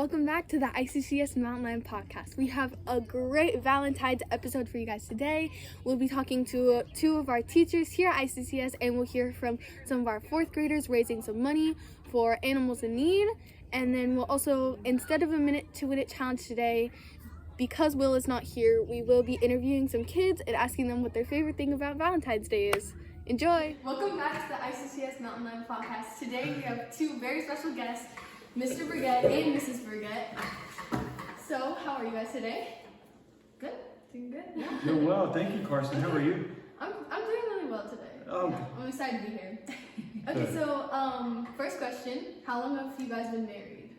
welcome back to the ICCS Valentine Pawcast. We have a great Valentine's episode for you guys today. We'll be talking to two of our teachers here at ICCS, and we'll hear from some of our fourth graders raising some money for animals in need. And then we'll also, instead of a minute to win it challenge today, because Will is not here, we will be interviewing some kids and asking them what their favorite thing about Valentine's Day is. Enjoy! Welcome back to the ICCS Valentine Podcast. Today we have two very special guests, Mr. Burgett and Mrs Burgett. So, how are you guys today? Good? Doing good? Yeah. Doing well, thank you, Carson. How are you? I'm doing really well today. Oh. Yeah, I'm excited to be here. Okay, so first question, how long have you guys been married?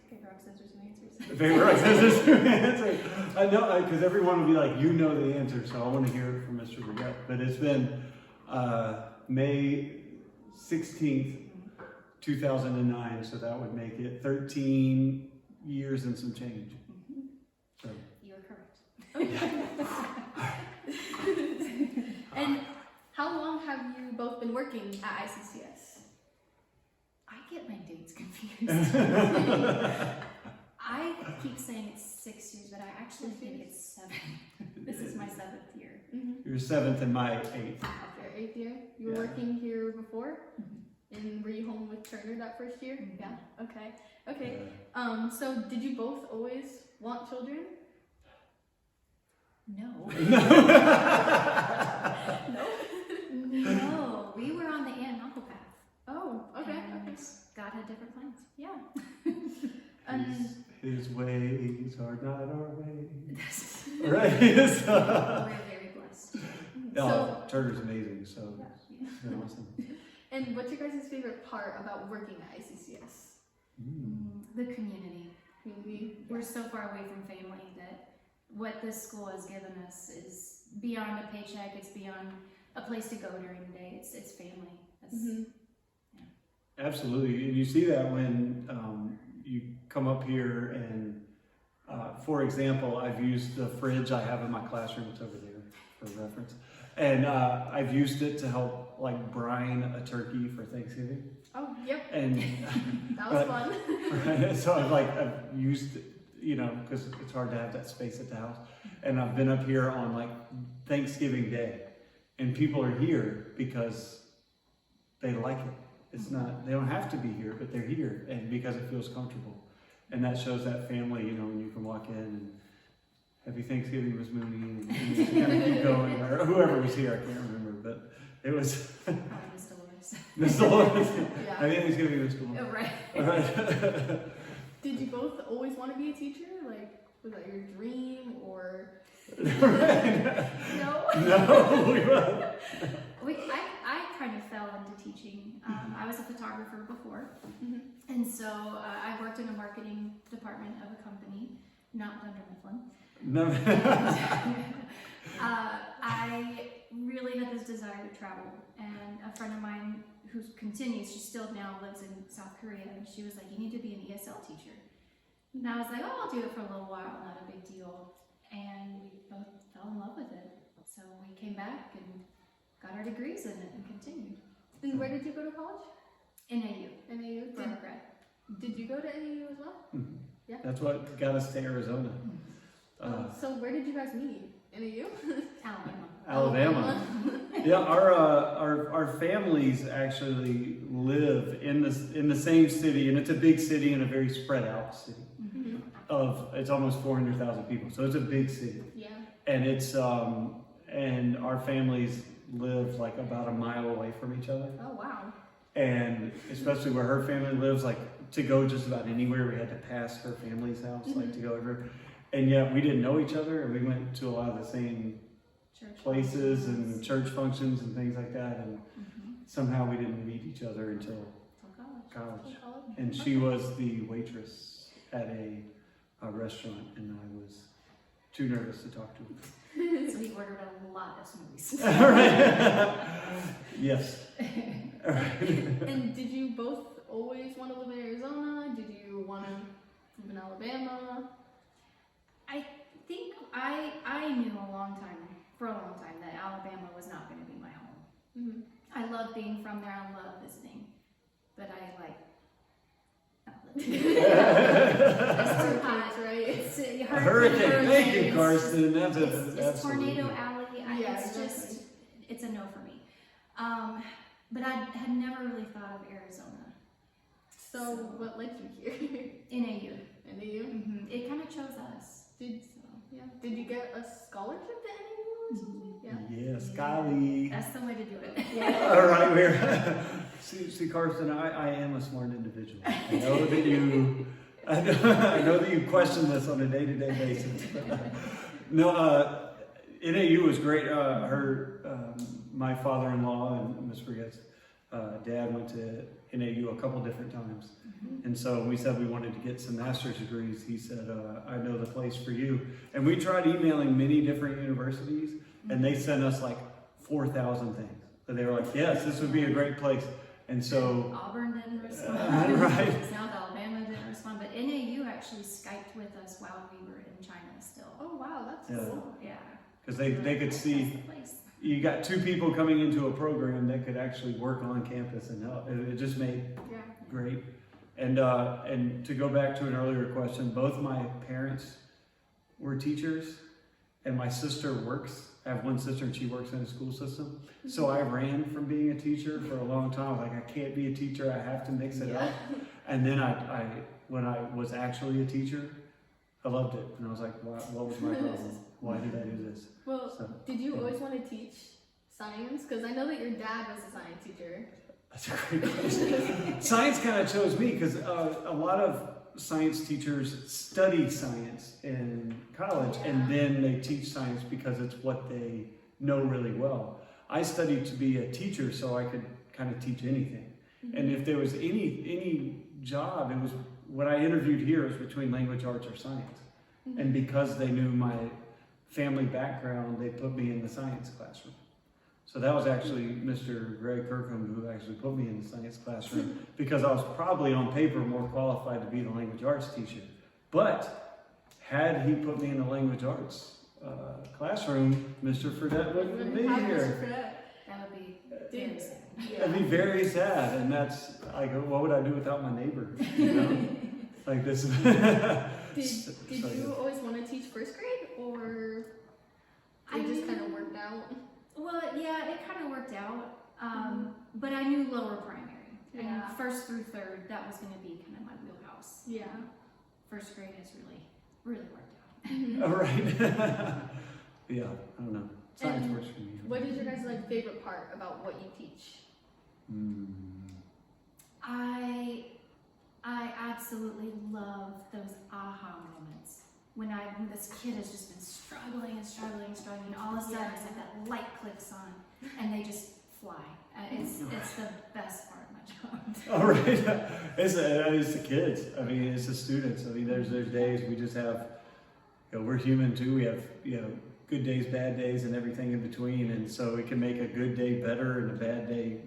Paper, rock, scissors, and answers. Paper, rock, scissors, and answers. I know, because everyone will be like, you know the answer, so I want to hear it from Mr. Burgett. But it's been May 16th, 2009, so that would make it 13 years and some change. So. You're correct. And how long have you both been working at ICCS? I get my dates confused. I keep saying it's 6 years, but I actually think it's 7. This is my 7th year. Mm-hmm. Your 7th and my 8th. Okay, 8th year. You were working here before? And were you home with Turner that first year? Mm-hmm. Yeah. Okay. So did you both always want children? No. No. No. We were on the aunt and uncle path. Oh, okay. And God had different plans. Yeah. His ways are not our ways. We're Right? very blessed. Oh, Turner's amazing, so Yeah. it's been awesome. And what's your guys' favorite part about working at ICCS? The community. Community. We're so far away from family that what this school has given us is beyond a paycheck. It's beyond a place to go during the day. It's family. Absolutely, and you see that when you come up here and, for example, I've used the fridge I have in my classroom. It's over there for reference. And I've used it to help like brine a turkey for Thanksgiving. Oh, yep. And that was fun. Right, so I've used it, you know, because it's hard to have that space at the house. And I've been up here on like Thanksgiving Day, and people are here because they like it. It's not, they don't have to be here, but they're here, and because it feels comfortable. And that shows that family, you know, when you can walk in and Happy Thanksgiving, Miss Mooney, and just kind of keep going, or whoever was here, I can't remember, but it was Miss Dolores. Miss Dolores. Yeah. I think it's gonna be Miss Dolores. Oh, right. All right. Did you both always want to be a teacher? Like, was that your dream or? No. No, we won't. I kind of fell into teaching. I was a photographer before, Mm-hmm. and so I worked in a marketing department of a company, not Dunder Mifflin. No. I really had this desire to travel, and a friend of mine who continues, she still now lives in South Korea, and she was like, you need to be an ESL teacher. And I was like, oh, I'll do it for a little while, not a big deal. And we both fell in love with it. So we came back and got our degrees in it and continued. And where did you go to college? NAU. NAU. For undergrad. Did you go to NAU as well? Mhm. Yeah. That's what got us to Arizona. So where did you guys meet? NAU? Alabama. Yeah, our families actually live in the same city, and it's a big city and a very spread out city. Mm-hmm. It's almost 400,000 people, so it's a big city. Yeah. And it's and our families live like about a mile away from each other. Oh wow. And especially where her family lives, like to go just about anywhere, we had to pass her family's house, like to go everywhere. And yet we didn't know each other, and we went to a lot of the same Church places and church functions and things like that. And somehow we didn't meet each other until college. And she was the waitress at a restaurant, and I was too nervous to talk to her. So he ordered a lot of smoothies. All right. Yes. All right. And did you both always want to live in Arizona? Did you want to live in Alabama? I think I knew for a long time that Alabama was not going to be my home. Mm-hmm. I love being from there. I love visiting, but I like not living It's too hot. Right? It's a Hurricane. Thank you, Karsten. That's It's absolutely. Tornado Alley. It's a no for me. But I had never really thought of Arizona. So what led you here? NAU. NAU? Mm-hmm. It kind of chose us. Did you get a scholarship to NAU or something? Yeah. Yes, golly. That's the way to do it. Yeah. All right, we're see, Karsten. I am a smart individual. I know that you. I know that you question this on a day-to-day basis. No, NAU was great. My father-in-law and Miss Burgett's dad went to NAU a couple different times. And so we said we wanted to get some master's degrees. He said, I know the place for you. And we tried emailing many different universities, and they sent us like 4,000 things. So they were like, yes, this would be a great place. And so Auburn didn't respond. Right. South Alabama didn't respond. But NAU actually Skyped with us while we were in China still. Oh wow, that's Yeah. cool. Yeah. because they could see That's the place. you got two people coming into a program that could actually work on campus and help. It just made Yeah. great. And to go back to an earlier question, both my parents were teachers, and my sister works. I have one sister, and she works in a school system. So I ran from being a teacher for a long time. Like, I can't be a teacher. I have to mix it up. And then I when I was actually a teacher, I loved it. And I was like, what was my problem? Why did I do this? Well, So, did you yeah. always want to teach science? Because I know that your dad was a science teacher. That's a great question. Science kind of chose me because a lot of science teachers study science in college and then they teach science because it's what they know really well. I studied to be a teacher so I could kind of teach anything. And if there was any job, it was when I interviewed here, it was between language arts or science. And because they knew my family background, they put me in the science classroom. So that was actually Mr. Greg Kirkham who actually put me in the science classroom because I was probably on paper more qualified to be the language arts teacher. But had he put me in the language arts classroom, Mr. Fredette wouldn't be here. That would be very sad. That'd be very sad, and that's like, what would I do without my neighbor? You know? Like this. Did you always want to teach first grade, or it just kind of worked out? Well, yeah, it kind of worked out. But I knew lower primary. And first through third, that was going to be kind of my wheelhouse. Yeah. First grade has really worked out. All right. Yeah, I don't know. Science And works for me. What is your guys' favorite part about what you teach? I absolutely love those aha moments. When this kid has just been struggling, and all of a sudden it's like that light clicks on, and they just fly. It's the best part of my job. All right. It's the kids. I mean, it's the students. I mean, there's days we just have, we're human too. We have, good days, bad days, and everything in between. And so it can make a good day better and a bad day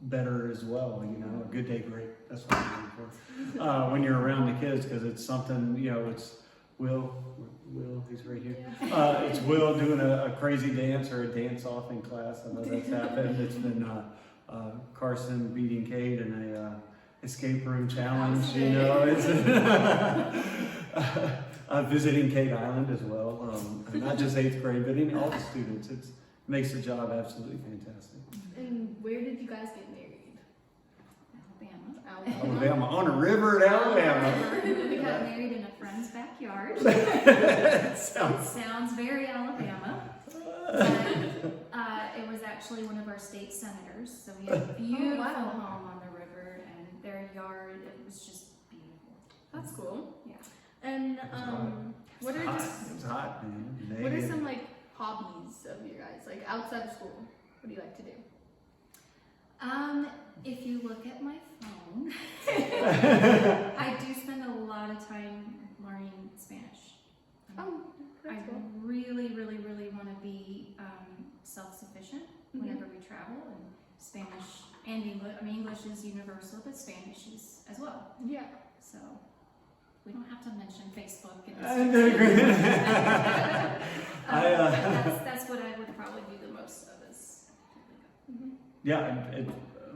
better as well. A good day great. That's what I'm looking for. When you're around the kids, because it's something, it's Will, he's right here. It's Will doing a crazy dance or a dance off in class. I know that's happened. It's been Carson beating Kate in a escape room challenge. It's visiting Kate Island as well. Not just 8th grade, but all the students. It makes the job absolutely fantastic. And where did you guys get married? Alabama, on a river in Alabama. We got married in a friend's backyard. Sounds very Alabama. It was actually one of our state senators, so we had a beautiful home on the river, and their yard, it was just beautiful. That's cool. Yeah. And what are It was hot, man. what are some hobbies of you guys, outside of school? What do you like to do? If you look at my phone, I do spend a lot of time learning Spanish. I really, really, really want to be self-sufficient whenever we travel, and Spanish and English. I mean, English is universal, but Spanish is as well. Yeah. So we don't have to mention Facebook and that's what I would probably do the most of is. Yeah,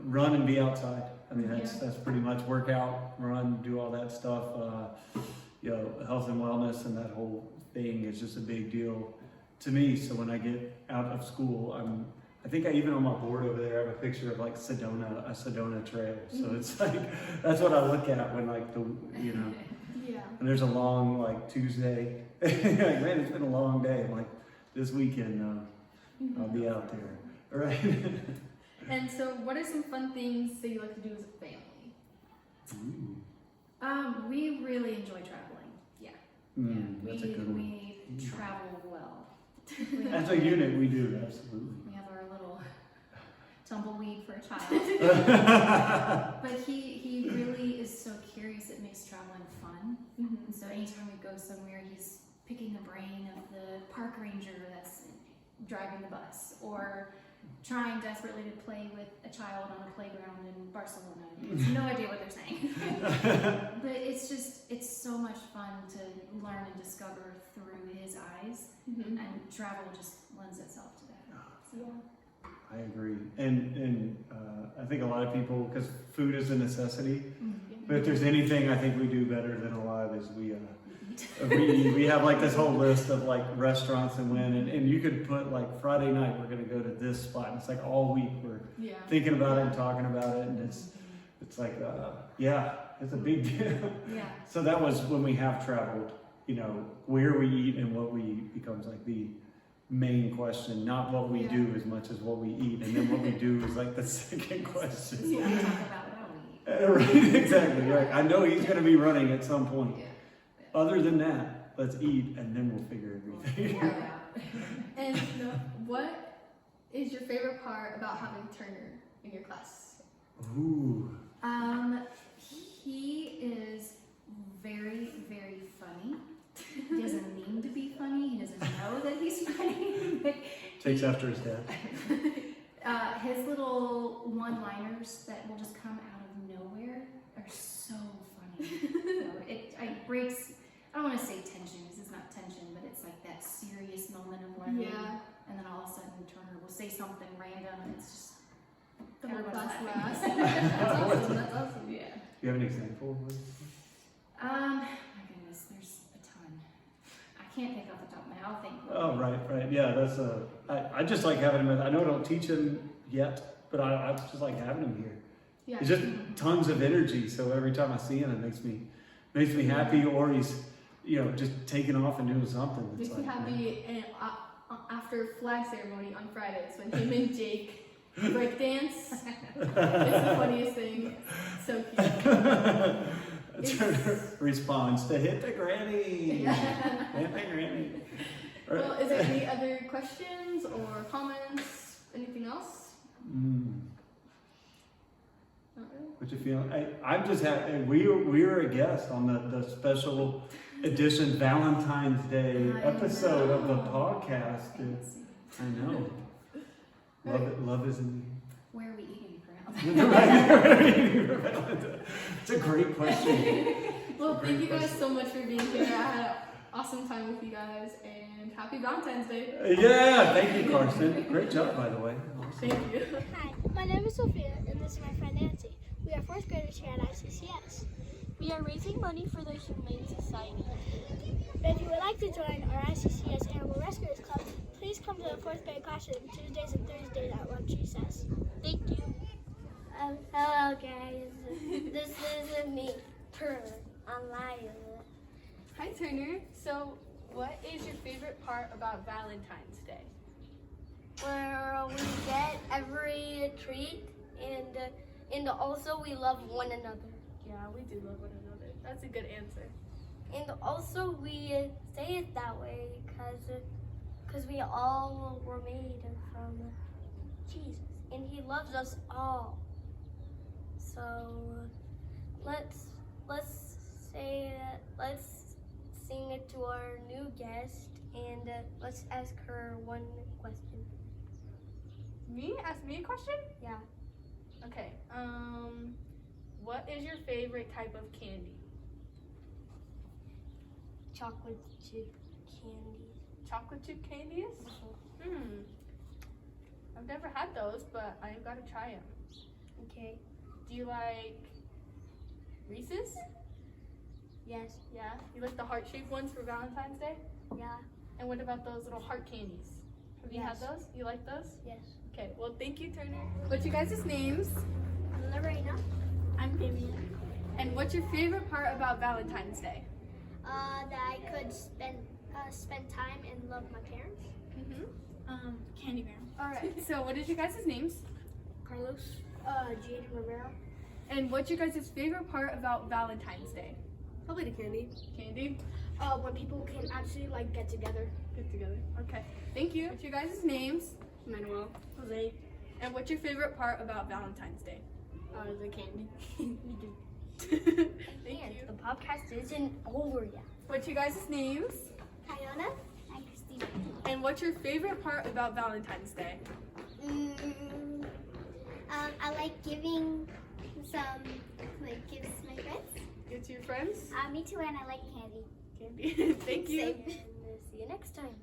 run and be outside. I mean, that's pretty much work out, run, do all that stuff. You know, health and wellness and that whole thing is just a big deal to me. So when I get out of school, I think I even on my board over there have a picture of like a Sedona trail. So it's like, that's what I look at when like and there's a long like Tuesday, like, man, it's been a long day. I'm like, this weekend, I'll be out there, right? And so what are some fun things that you like to do as a family? We really enjoy traveling. Yeah. That's a good one. We travel well. As a unit, we do, absolutely. We have our little tumbleweed for a child. But he really is so curious, it makes traveling fun. And so anytime we go somewhere, he's picking the brain of the park ranger that's driving the bus, or trying desperately to play with a child on a playground in Barcelona. He has no idea what they're saying. But it's so much fun to learn and discover through his eyes, and travel just lends itself to that. So. I agree. And I think a lot of people, because food is a necessity, but if there's anything I think we do better than alive is we have like this whole list of like restaurants and and you could put like Friday night we're gonna go to this spot, and it's like all week we're thinking about it and talking about it, and it's like it's a big deal. So that was when we have traveled, you know, where we eat and what we eat becomes like the main question, not what we do as much as what we eat, and then what we do is like the second question. We talk about how we eat. Right, exactly, right. I know he's gonna be running at some point. Other than that, let's eat and then we'll figure everything out. And what is your favorite part about having Turner in your class? Ooh. He is very, very funny. He doesn't mean to be funny. He doesn't know that he's funny. Takes after his dad. His little one-liners that will just come out of nowhere are so funny. It breaks, I don't want to say tension, because it's not tension, but it's like that serious moment of learning. And then all of a sudden Turner will say something random, and it's just The whole everyone's class laughing. laughs. That's awesome. That's awesome. Yeah. Do you have an example of this? My goodness, there's a ton. I can't think off the top of my head. I'll think. Oh, right. Yeah, that's I just like having him. I know I don't teach him yet, but I just like having him here. Yeah. He's just tons of energy. So every time I see him, it makes me happy. Or he's, you know, just taking off and doing something. Makes me happy. And after flag ceremony on Fridays, when him and Jake break dance, it's the funniest thing. So cute. Turner responds to hit the granny. Hit the granny. Right. Well, is there any other questions or comments? Anything else? Not really. What you feeling? I'm just happy. We were a guest on the special edition Valentine's Day episode of the podcast. I know. Love is in the air. Where are we eating for Valentine's? It's a great question. Well, thank you guys so much for being here. I had an awesome time with you guys, and happy Valentine's Day. Yeah, thank you, Carson. Great job, by the way. Awesome. Thank you. Hi, my name is Sophia, and this is my friend Nancy. We are 4th graders here at ICCS. We are raising money for the Humane Society. If you would like to join our ICCS Animal Rescuers Club, please come to the 4th grade classroom Tuesdays and Thursdays at lunch recess. Thank you. Hello guys, this is me, Turner. I'm live. Hi, Turner. So, what is your favorite part about Valentine's Day? Where we get every treat and also we love one another. Yeah, we do love one another. That's a good answer. And also we say it that way because we all were made from Jesus and he loves us all. So let's sing it to our new guest and let's ask her one question. Me? Ask me a question? Yeah. Okay. What is your favorite type of candy? Chocolate chip candy. Chocolate chip candies? I've never had those, but I've got to try them. Okay. Do you like Reese's? Yes. Yeah. You like the heart-shaped ones for Valentine's Day? Yeah. And what about those little heart candies? Have you had Yes. those? You like those? Yes. Okay. Well, thank you, Turner. What's your guys' names? Lorena. I'm Vivian. And what's your favorite part about Valentine's Day? That I could spend time and love my parents. Candy Bear. All right. So what is your guys' names? Carlos. Jaden Rivera. And what's your guys' favorite part about Valentine's Day? Probably the candy. Candy? When people can actually like get together. Get together. Okay. Thank you. What's your guys' names? Manuel. Jose. And what's your favorite part about Valentine's Day? The candy. Thank you. The podcast isn't over yet. What's your guys' names? Iona. And Christina. And what's your favorite part about Valentine's Day? I like giving some gifts to my friends. Get to your friends? Me too, and I like candy. Candy. Thank you. And see you next time.